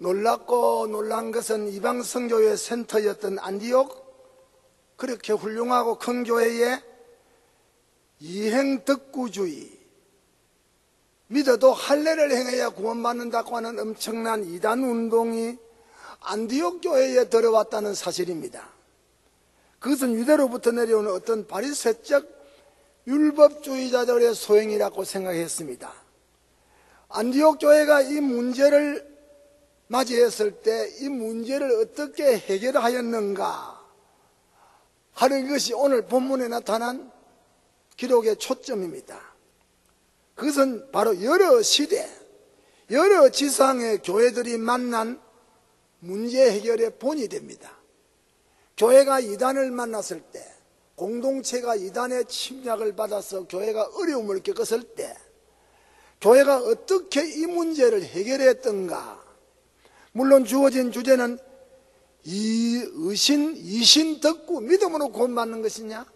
놀랍고 놀란 것은 이방 선교의 센터였던 안디옥, 그렇게 훌륭하고 큰 교회에 이행덕구주의, 믿어도 할례를 행해야 구원받는다고 하는 엄청난 이단 운동이 안디옥 교회에 들어왔다는 사실입니다. 그것은 유대로부터 내려오는 어떤 바리새적 율법주의자들의 소행이라고 생각했습니다. 안디옥 교회가 이 문제를 맞이했을 때 이 문제를 어떻게 해결하였는가 하는 것이 오늘 본문에 나타난 기록의 초점입니다. 그것은 바로 여러 시대, 여러 지상의 교회들이 만난 문제 해결의 본이 됩니다. 교회가 이단을 만났을 때, 공동체가 이단의 침략을 받아서 교회가 어려움을 겪었을 때 교회가 어떻게 이 문제를 해결했던가. 물론 주어진 주제는 이신덕구, 믿음으로 구원받는 것이냐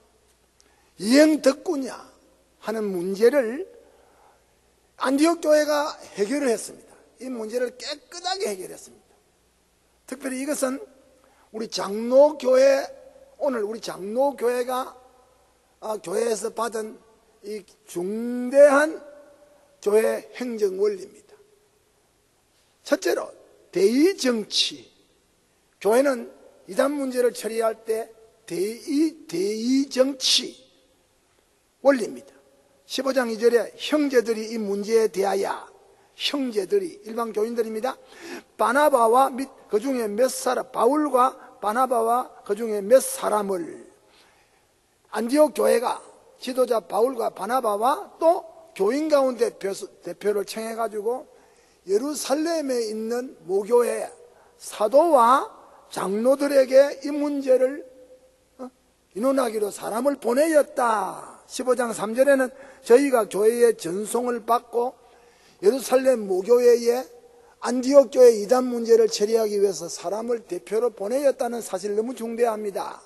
이행덕구냐 하는 문제를 안디옥 교회가 해결을 했습니다. 이 문제를 깨끗하게 해결했습니다. 특별히 이것은 우리 장로교회, 오늘 우리 장로교회가 교회에서 받은 이 중대한 교회 행정 원리입니다. 첫째로 대의정치. 교회는 이단 문제를 처리할 때 대의정치 원리입니다. 15장 2절에 형제들이 이 문제에 대하여, 형제들이 일반 교인들입니다. 바나바와 및 그 중에 몇 사람, 바울과 바나바와 그 중에 몇 사람을, 안디옥 교회가 지도자 바울과 바나바와 또 교인 가운데 대표를 청해가지고 예루살렘에 있는 모교회 사도와 장로들에게 이 문제를 의논하기로 사람을 보내었다. 15장 3절에는 저희가 교회의 전송을 받고 예루살렘 모교회에 안디옥 교회 이단 문제를 처리하기 위해서 사람을 대표로 보내었다는 사실 너무 중대합니다.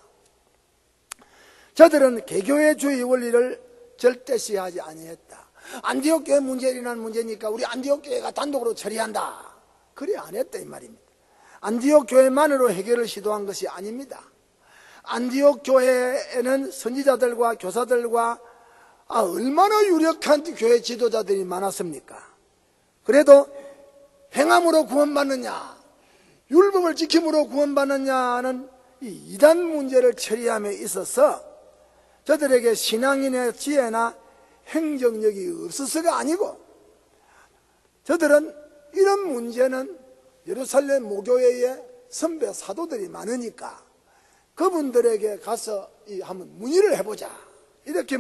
저들은 개교회주의 원리를 절대시하지 아니했다. 안디옥 교회 문제에 일어난 문제니까 우리 안디옥 교회가 단독으로 처리한다, 그래 안 했다 이 말입니다. 안디옥 교회만으로 해결을 시도한 것이 아닙니다. 안디옥 교회에는 선지자들과 교사들과 얼마나 유력한 교회 지도자들이 많았습니까? 그래도 행함으로 구원받느냐, 율법을 지킴으로 구원받느냐는 이 이단 문제를 처리함에 있어서 저들에게 신앙인의 지혜나 행정력이 없어서가 아니고, 저들은 이런 문제는 예루살렘 모교회에 선배 사도들이 많으니까 그분들에게 가서 한번 문의를 해보자, 이렇게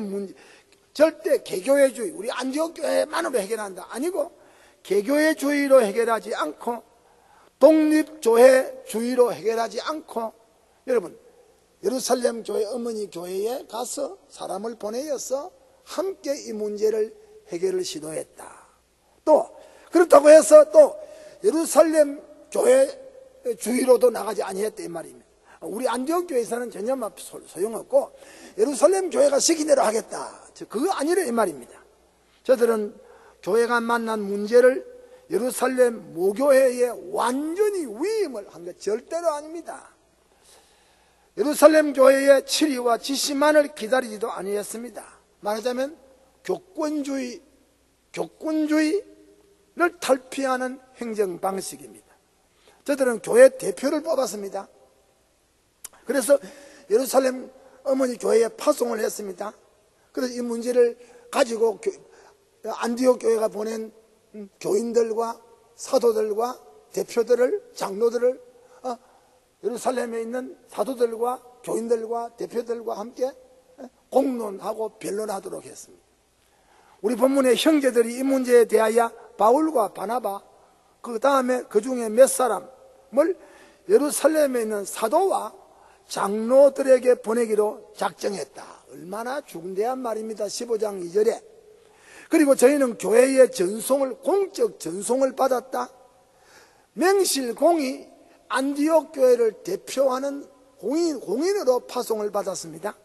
절대 개교회주의, 우리 안디옥 교회만으로 해결한다 아니고 개교회주의로 해결하지 않고 독립교회주의로 해결하지 않고, 여러분 예루살렘 교회 어머니 교회에 가서 사람을 보내어서 함께 이 문제를 해결을 시도했다. 또 그렇다고 해서 또 예루살렘 교회주의로도 나가지 아니했다 이 말입니다. 우리 안디옥 교회에서는 전혀 소용없고 예루살렘 교회가 시킨 대로 하겠다, 그거 아니라 이 말입니다. 저들은 교회가 만난 문제를 예루살렘 모교회에 완전히 위임을 한 것 절대로 아닙니다. 예루살렘 교회의 치리와 지시만을 기다리지도 아니했습니다. 말하자면 교권주의를 탈피하는 행정 방식입니다. 저들은 교회 대표를 뽑았습니다. 그래서 예루살렘 어머니 교회에 파송을 했습니다. 그래서 이 문제를 가지고 안디옥 교회가 보낸 교인들과 사도들과 대표들을, 장로들을 예루살렘에 있는 사도들과 교인들과 대표들과 함께 공론하고 변론하도록 했습니다. 우리 본문의 형제들이 이 문제에 대하여 바울과 바나바, 그 다음에 그 중에 몇 사람을 예루살렘에 있는 사도와 장로들에게 보내기로 작정했다. 얼마나 중대한 말입니다. 15장 2절에 그리고 저희는 교회의 전송을, 공적 전송을 받았다. 맹실공이 안디옥 교회를 대표하는 공인으로 파송을 받았습니다.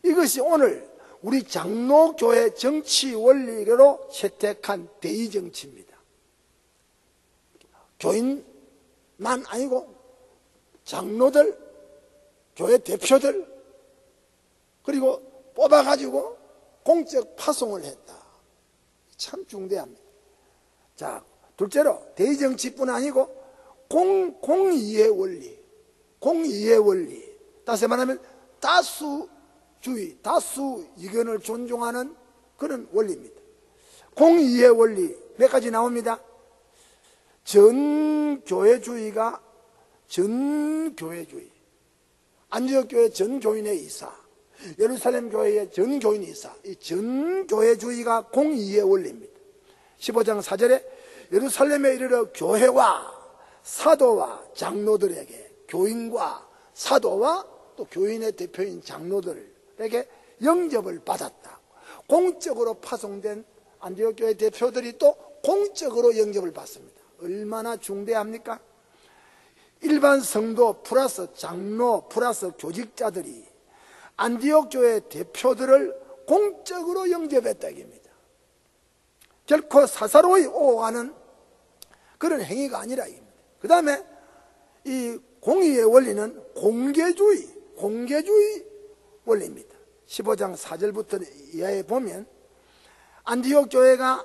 이것이 오늘 우리 장로교회 정치 원리로 채택한 대의정치입니다. 교인 난 아니고 장로들, 교회 대표들, 그리고 뽑아가지고 공적 파송을 했다. 참 중대합니다. 자, 둘째로 대의정치뿐 아니고 공의의 원리, 공의의 원리. 다시 말하면 다수주의, 다수 의견을 존중하는 그런 원리입니다. 공의의 원리 몇 가지 나옵니다. 전교회주의가 전교회주의, 안디옥 교회 전교인의 이사, 예루살렘 교회의 전교인의 이사, 이 전교회주의가 공의의 원리입니다. 15장 4절에 예루살렘에 이르러 교회와 사도와 장로들에게, 교인과 사도와 또 교인의 대표인 장로들에게 영접을 받았다. 공적으로 파송된 안디옥 교회 대표들이 또 공적으로 영접을 받습니다. 얼마나 중대합니까? 일반 성도 플러스 장로 플러스 교직자들이 안디옥 교회 대표들을 공적으로 영접했다 입니다. 결코 사사로이 오가는 그런 행위가 아니라 입니다. 그 다음에 이 공의의 원리는 공개주의 원리입니다. 15장 4절부터 이하에 보면 안디옥 교회가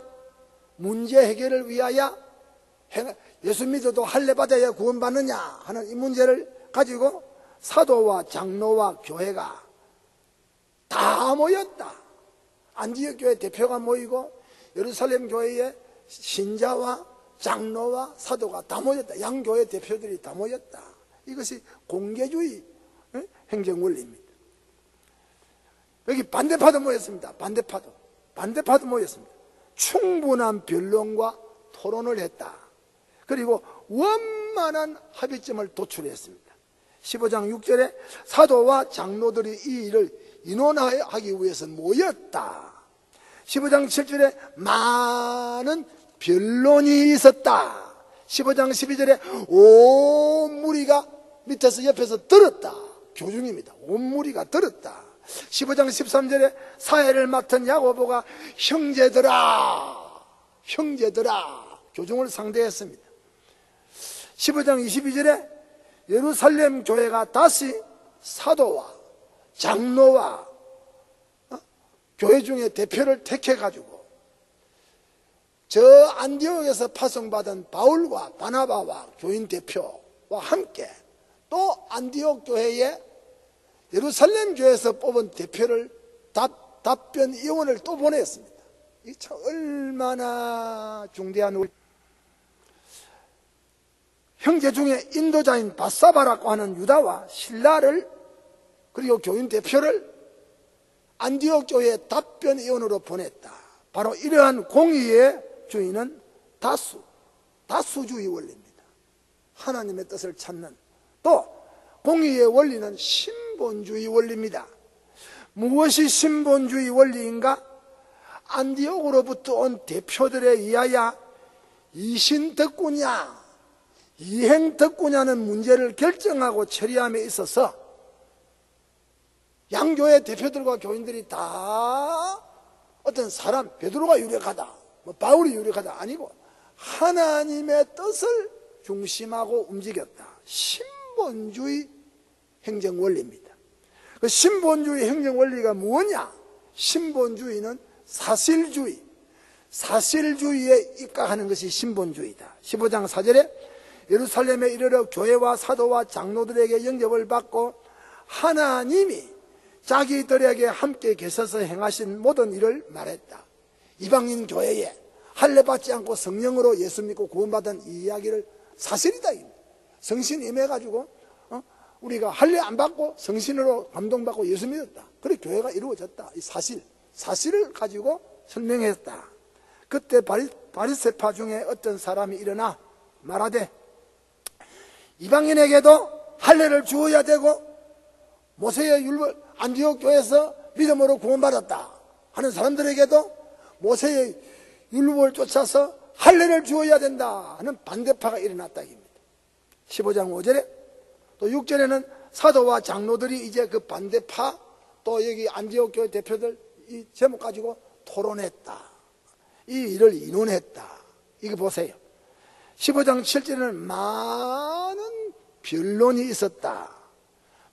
문제 해결을 위하여 예수 믿어도 할례 받아야 구원받느냐 하는 이 문제를 가지고 사도와 장로와 교회가 다 모였다. 안디옥 교회 대표가 모이고 예루살렘 교회의 신자와 장로와 사도가 다 모였다. 양교회 대표들이 다 모였다. 이것이 공개주의 행정 원리입니다. 여기 반대파도 모였습니다. 반대파도 모였습니다. 충분한 변론과 토론을 했다. 그리고 원만한 합의점을 도출했습니다. 15장 6절에 사도와 장로들이 이 일을 인원하기 위해서 모였다. 15장 7절에 많은 변론이 있었다. 15장 12절에 온 무리가 밑에서 옆에서 들었다. 교중입니다. 온 무리가 들었다. 15장 13절에 사회를 맡은 야고보가 형제들아 교중을 상대했습니다. 15장 22절에 예루살렘 교회가 다시 사도와 장로와 교회 중에 대표를 택해가지고 저 안디옥에서 파송받은 바울과 바나바와 교인 대표와 함께 또 안디옥 교회에 예루살렘 교회에서 뽑은 대표를 답변 의원을 또 보냈습니다. 이 참 얼마나 중대한 형제 중에 인도자인 바사바라고 하는 유다와 실라를 그리고 교인 대표를 안디옥 교회에 답변 의원으로 보냈다. 바로 이러한 공의의 주의는 다수주의 원리입니다. 하나님의 뜻을 찾는, 또 공의의 원리는 신본주의 원리입니다. 무엇이 신본주의 원리인가? 안디옥으로부터 온 대표들에 의하여 이신덕구냐 이행덕구냐는 문제를 결정하고 처리함에 있어서 양교회 대표들과 교인들이 다 어떤 사람, 베드로가 유력하다, 바울이 유력하다 아니고 하나님의 뜻을 중심하고 움직였다. 신본주의 행정 원리입니다. 그 신본주의 행정 원리가 뭐냐? 신본주의는 사실주의에 입각하는 것이 신본주의다. 15장 4절에 예루살렘에 이르러 교회와 사도와 장로들에게 영접을 받고 하나님이 자기들에게 함께 계셔서 행하신 모든 일을 말했다. 이방인 교회에 할례 받지 않고 성령으로 예수 믿고 구원받은 이 이야기를 사실이다. 성신 임해가지고 우리가 할례 안 받고 성신으로 감동받고 예수 믿었다. 그래 교회가 이루어졌다. 이 사실을 가지고 설명했다. 그때 바리새파 중에 어떤 사람이 일어나 말하되 이방인에게도 할례를 주어야 되고 모세의 율법, 안디옥 교회에서 믿음으로 구원받았다 하는 사람들에게도 모세의 율법을 쫓아서 할례를 주어야 된다 하는 반대파가 일어났다 입니다. 15장 5절에 또 6절에는 사도와 장로들이 이제 그 반대파 또 여기 안디옥 교회 대표들 이 제목 가지고 토론했다. 이 일을 인원했다. 이거 보세요. 15장 7절에는 변론이 있었다.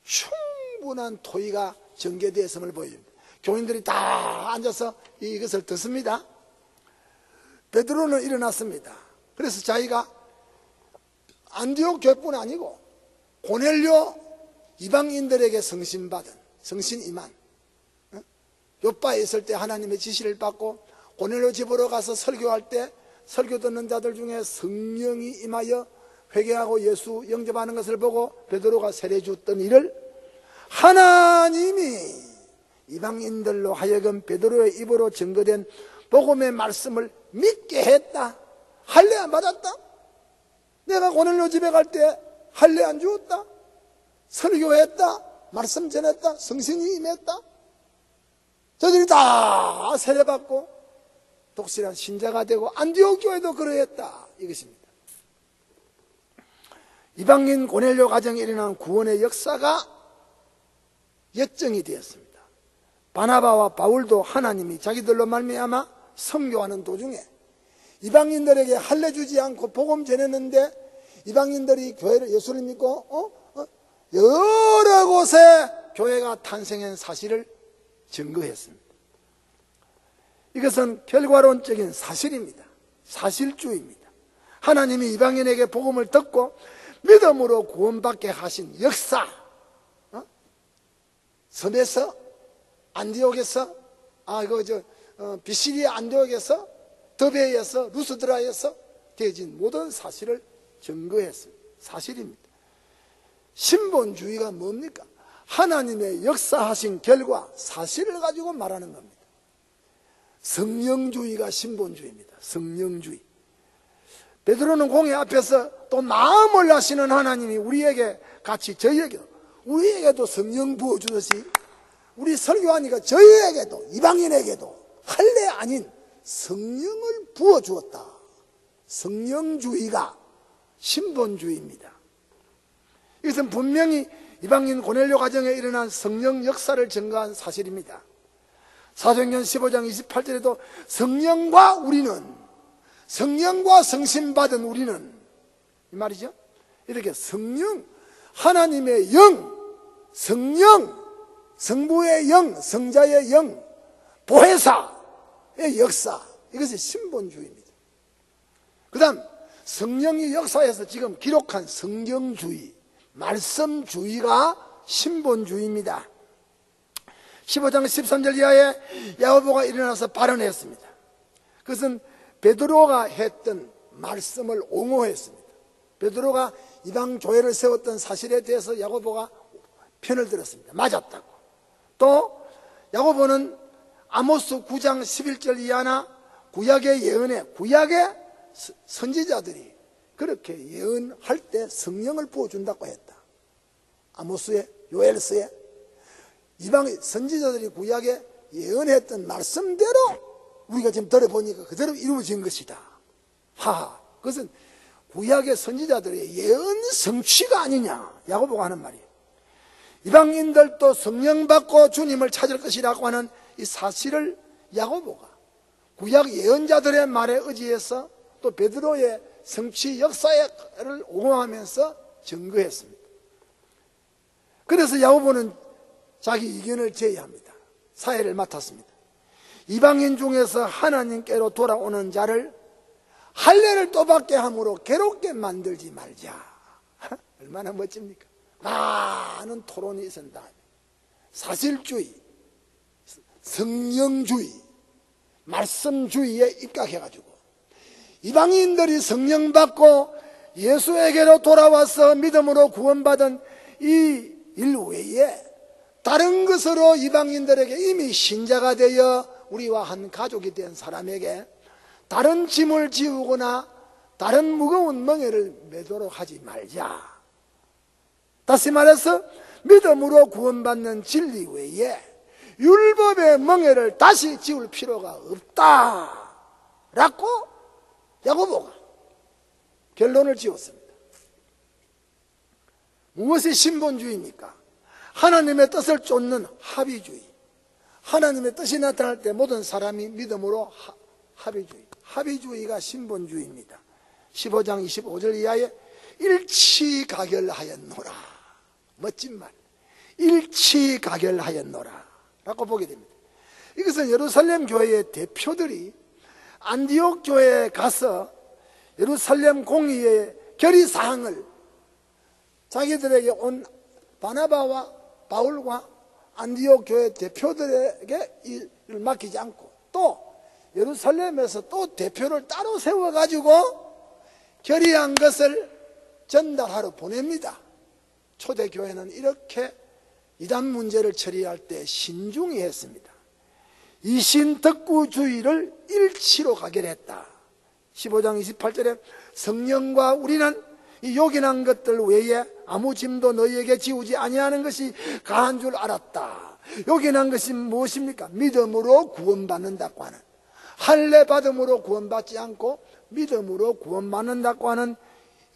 충분한 토의가 전개되었음을 보여줍니다. 교인들이 다 앉아서 이것을 듣습니다. 베드로는 일어났습니다. 그래서 자기가 안디옥 교회뿐 아니고 고넬료 이방인들에게 성신 임한 요빠에 있을 때 하나님의 지시를 받고 고넬료 집으로 가서 설교할 때 설교 듣는 자들 중에 성령이 임하여 회개하고 예수 영접하는 것을 보고 베드로가 세례 줬던 일을 하나님이 이방인들로 하여금 베드로의 입으로 증거된 복음의 말씀을 믿게 했다. 할례 안 받았다? 내가 고넬료 집에 갈 때 할례 안 주었다? 설교했다? 말씀 전했다? 성신이 임했다? 저들이 다 세례받고 독실한 신자가 되고 안디옥 교회도 그러했다. 이것입니다. 이방인 고넬료 가정에 일어난 구원의 역사가 예정이 되었습니다. 바나바와 바울도 하나님이 자기들로 말미암아 선교하는 도중에 이방인들에게 할례 주지 않고 복음 전했는데 이방인들이 교회를 예수를 믿고 여러 곳에 교회가 탄생한 사실을 증거했습니다. 이것은 결과론적인 사실입니다. 사실주의입니다. 하나님이 이방인에게 복음을 듣고 믿음으로 구원받게 하신 역사, 섬에서 안디옥에서 비시리아 안디옥에서 더베에서 루스드라에서 되어진 모든 사실을 증거했습니다. 사실입니다. 신본주의가 뭡니까? 하나님의 역사하신 결과 사실을 가지고 말하는 겁니다. 성령주의가 신본주의입니다. 성령주의. 베드로는 공회 앞에서 또 마음을 아시는 하나님이 우리에게 같이 우리에게도 성령 부어주듯이 우리 설교하니까 저희에게도 이방인에게도 할례 아닌 성령을 부어주었다. 성령주의가 신본주의입니다. 이것은 분명히 이방인 고넬료 가정에 일어난 성령 역사를 증거한 사실입니다. 사도행전 15장 28절에도 성령과 성신받은 우리는 이 말이죠. 이렇게 성령, 하나님의 영, 성령, 성부의 영, 성자의 영, 보혜사의 역사, 이것이 신본주의입니다. 그 다음 성령이 역사에서 지금 기록한 성경주의, 말씀주의가 신본주의입니다. 15장 13절 이하에 야고보가 일어나서 발언했습니다. 그것은 베드로가 했던 말씀을 옹호했습니다. 베드로가 이방 교회를 세웠던 사실에 대해서 야고보가 편을 들었습니다. 맞았다고. 또 야고보는 아모스 9장 11절 이하나 구약의 예언에 구약의 선지자들이 그렇게 예언할 때 성령을 부어준다고 했다. 아모스에, 요엘서에 이방 선지자들이 구약에 예언했던 말씀대로 우리가 지금 들어보니까 그대로 이루어진 것이다. 그것은 구약의 선지자들의 예언 성취가 아니냐, 야고보가 하는 말이에요. 이방인들도 성령 받고 주님을 찾을 것이라고 하는 이 사실을 야고보가 구약 예언자들의 말에 의지해서 또 베드로의 성취 역사를 옹호하면서 증거했습니다. 그래서 야고보는 자기 의견을 제의합니다. 사회를 맡았습니다. 이방인 중에서 하나님께로 돌아오는 자를 할례를 또 받게 함으로 괴롭게 만들지 말자. 얼마나 멋집니까? 많은 토론이 있었다. 사실주의, 성령주의, 말씀주의에 입각해가지고 이방인들이 성령 받고 예수에게로 돌아와서 믿음으로 구원받은 이 일 외에 다른 것으로 이방인들에게 이미 신자가 되어 우리와 한 가족이 된 사람에게 다른 짐을 지우거나 다른 무거운 멍에를 매도록 하지 말자. 다시 말해서 믿음으로 구원받는 진리 외에 율법의 멍에를 다시 지울 필요가 없다 라고 야고보가 결론을 지었습니다. 무엇이 신본주의입니까? 하나님의 뜻을 쫓는 합의주의. 하나님의 뜻이 나타날 때 모든 사람이 믿음으로 합의주의. 합의주의가 신본주의입니다. 15장 25절 이하에 일치가결하였노라. 멋진 말. 일치가결하였노라 라고 보게 됩니다. 이것은 예루살렘 교회의 대표들이 안디옥 교회에 가서 예루살렘 공의의 결의사항을 자기들에게 온 바나바와 바울과 안디옥 교회 대표들에게 일을 맡기지 않고 또 예루살렘에서 또 대표를 따로 세워가지고 결의한 것을 전달하러 보냅니다. 초대교회는 이렇게 이단 문제를 처리할 때 신중히 했습니다. 이신덕구주의를 일치로 가결했다. 15장 28절에 성령과 우리는 이 요긴한 것들 외에 아무 짐도 너희에게 지우지 아니하는 것이 가한 줄 알았다. 요긴한 것이 무엇입니까? 믿음으로 구원받는다고 하는, 할례 받음으로 구원받지 않고 믿음으로 구원받는다고 하는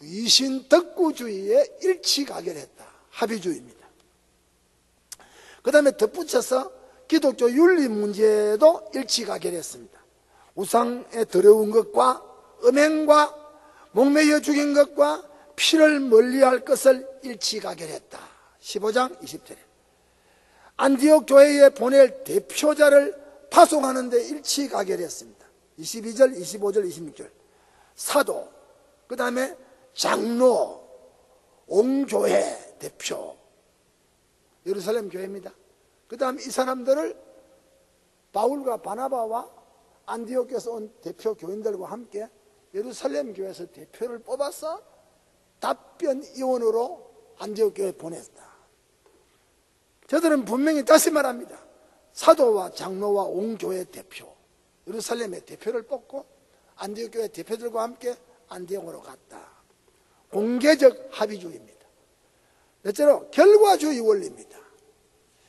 이신덕구주의에 일치가결했다. 합의주의입니다. 그 다음에 덧붙여서 기독교 윤리 문제도 일치가결했습니다. 우상에 더러운 것과 음행과 목매여 죽인 것과 피를 멀리할 것을 일치가결했다. 15장 20절에 안디옥 교회에 보낼 대표자를 파송하는 데 일치가결했습니다. 22절, 25절, 26절 사도, 그 다음에 장로, 옹교회 대표, 예루살렘 교회입니다. 그 다음 이 사람들을 바울과 바나바와 안디옥에서 온 대표 교인들과 함께 예루살렘 교회에서 대표를 뽑아서 답변위원으로 안디옥 교회에 보냈다. 저들은 분명히 다시 말합니다. 사도와 장로와 옹교회 대표, 예루살렘의 대표를 뽑고 안디옥 교회 대표들과 함께 안디옥으로 갔다. 공개적 합의주의입니다. 넷째로 결과주의 원리입니다.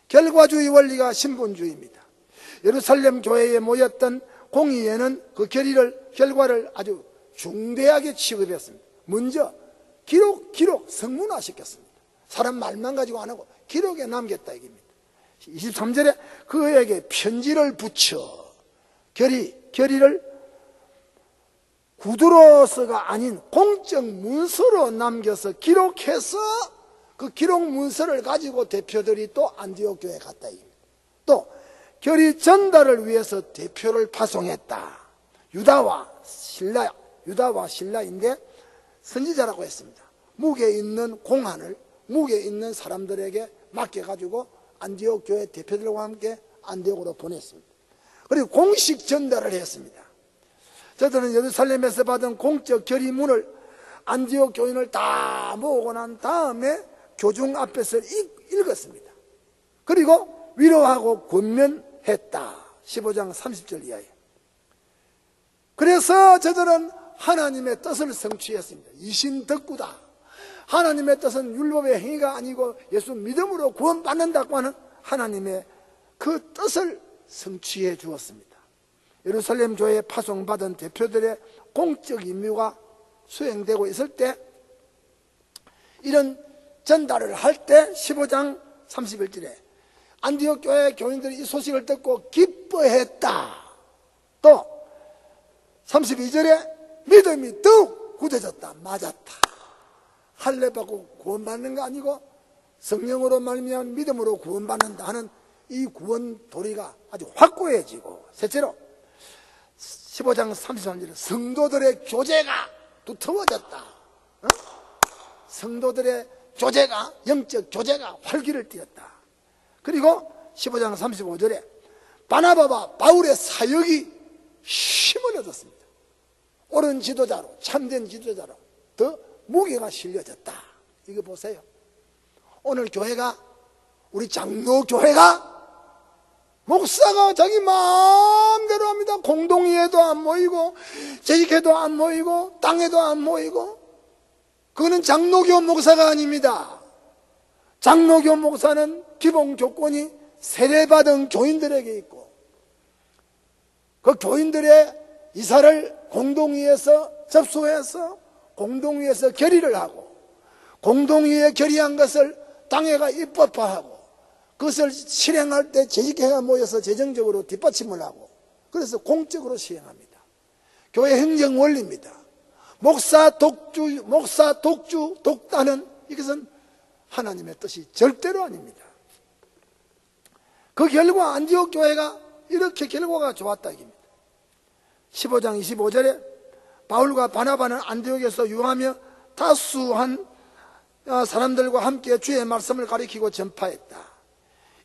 결과주의 원리가 신분주의입니다. 예루살렘 교회에 모였던 공의회는 그 결과를 아주 중대하게 취급했습니다. 먼저 기록 성문화시켰습니다. 사람 말만 가지고 안 하고 기록에 남겼다 이깁니다. 23절에 그에게 편지를 붙여 결의를 구두로서가 아닌 공적 문서로 남겨서 기록해서 그 기록 문서를 가지고 대표들이 또 안디옥 교회에 갔다 이깁니다. 또 결의 전달을 위해서 대표를 파송했다. 유다와 신라인데 선지자라고 했습니다. 묵에 있는 공안을 묵에 있는 사람들에게 맡겨가지고 안디옥 교회 대표들과 함께 안디옥으로 보냈습니다. 그리고 공식 전달을 했습니다. 저들은 예루살렘에서 받은 공적 결의문을 안디옥 교인을 다 모으고 난 다음에 교중 앞에서 읽었습니다. 그리고 위로하고 권면했다. 15장 30절 이하에. 그래서 저들은 하나님의 뜻을 성취했습니다. 이신덕구다. 하나님의 뜻은 율법의 행위가 아니고 예수 믿음으로 구원받는다고 하는 하나님의 그 뜻을 성취해 주었습니다. 예루살렘 교회에 파송받은 대표들의 공적 임무가 수행되고 있을 때 이런 전달을 할 때 15장 31절에 안디옥 교회 교인들이 이 소식을 듣고 기뻐했다. 또 32절에 믿음이 더욱 굳어졌다. 맞았다. 할례 받고 구원받는 거 아니고 성령으로 말미암은 믿음으로 구원받는다 하는 이 구원 도리가 아주 확고해지고, 셋째로 15장 33절에 성도들의 교제가 두터워졌다. 성도들의 교제가, 영적 교제가 활기를 띠었다. 그리고 15장 35절에 바나바와 바울의 사역이 힘을 얻었습니다. 옳은 지도자로, 참된 지도자로 더 무게가 실려졌다. 이거 보세요. 오늘 교회가, 우리 장로교회가 목사가 자기 마음대로 합니다. 공동회에도 안 모이고 재직회도 안 모이고 땅에도 안 모이고, 그거는 장로교 목사가 아닙니다. 장로교 목사는 기본 조건이 세례받은 교인들에게 있고, 그 교인들의 이사를 공동회에서 접수해서 공동회에서 결의를 하고, 공동회에 결의한 것을 당회가 입법화하고, 그것을 실행할 때 재직회가 모여서 재정적으로 뒷받침을 하고, 그래서 공적으로 시행합니다. 교회 행정 원리입니다. 목사 독주, 독단은 이것은 하나님의 뜻이 절대로 아닙니다. 그 결과 안디옥 교회가 이렇게 결과가 좋았다 이깁니다. 15장 25절에 바울과 바나바는 안디옥에서 유하며 다수한 사람들과 함께 주의 말씀을 가리키고 전파했다.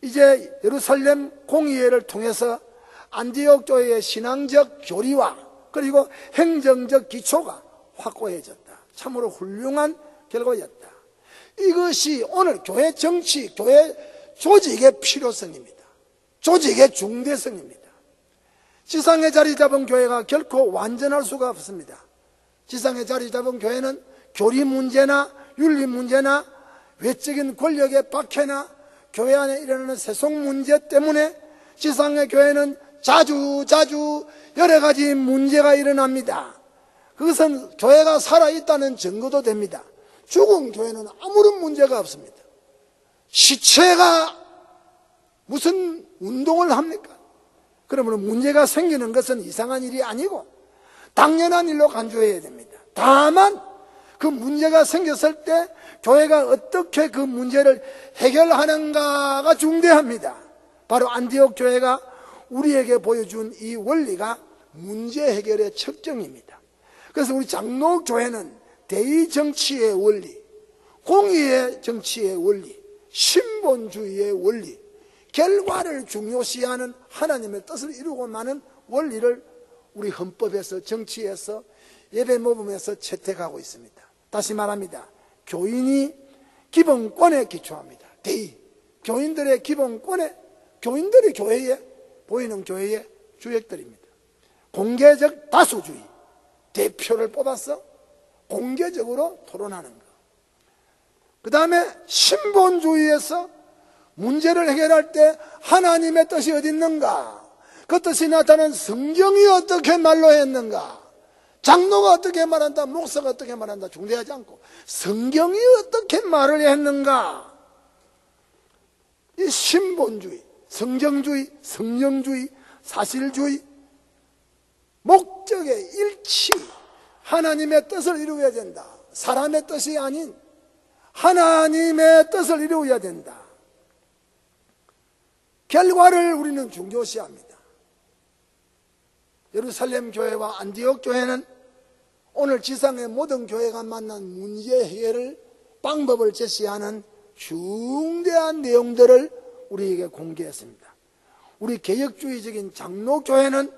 이제 예루살렘 공의회를 통해서 안디옥 교회의 신앙적 교리와 그리고 행정적 기초가 확고해졌다. 참으로 훌륭한 결과였다. 이것이 오늘 교회 정치, 교회 조직의 필요성입니다. 조직의 중대성입니다. 지상에 자리 잡은 교회가 결코 완전할 수가 없습니다. 지상에 자리 잡은 교회는 교리 문제나 윤리 문제나 외적인 권력의 박해나 교회 안에 일어나는 세속 문제 때문에 지상의 교회는 자주 여러 가지 문제가 일어납니다. 그것은 교회가 살아있다는 증거도 됩니다. 죽은 교회는 아무런 문제가 없습니다. 시체가 무슨 운동을 합니까? 그러면 문제가 생기는 것은 이상한 일이 아니고 당연한 일로 간주해야 됩니다. 다만 그 문제가 생겼을 때 교회가 어떻게 그 문제를 해결하는가가 중대합니다. 바로 안디옥 교회가 우리에게 보여준 이 원리가 문제 해결의 척정입니다. 그래서 우리 장로교회는 대의 정치의 원리, 공의의 정치의 원리, 신본주의의 원리, 결과를 중요시하는 하나님의 뜻을 이루고 마는 원리를 우리 헌법에서, 정치에서, 예배 모범에서 채택하고 있습니다. 다시 말합니다. 교인이 기본권에 기초합니다. 대의, 교인들의 기본권에, 교인들이 교회에 보이는 교회의 주역들입니다. 공개적 다수주의, 대표를 뽑아서 공개적으로 토론하는 것. 그 다음에 신본주의에서 문제를 해결할 때 하나님의 뜻이 어디 있는가, 그 뜻이 나타난 성경이 어떻게 말로 했는가, 장로가 어떻게 말한다, 목사가 어떻게 말한다 중대하지 않고 성경이 어떻게 말을 했는가. 이 신본주의, 성경주의, 성령주의, 사실주의, 목적의 일치, 하나님의 뜻을 이루어야 된다. 사람의 뜻이 아닌 하나님의 뜻을 이루어야 된다. 결과를 우리는 중요시합니다. 예루살렘 교회와 안디옥 교회는 오늘 지상의 모든 교회가 만난 문제 해결을 방법을 제시하는 중대한 내용들을 우리에게 공개했습니다. 우리 개혁주의적인 장로교회는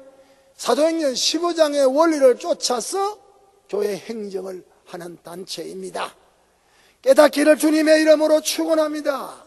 사도행전 15장의 원리를 쫓아서 교회 행정을 하는 단체입니다. 깨닫기를 주님의 이름으로 축원합니다.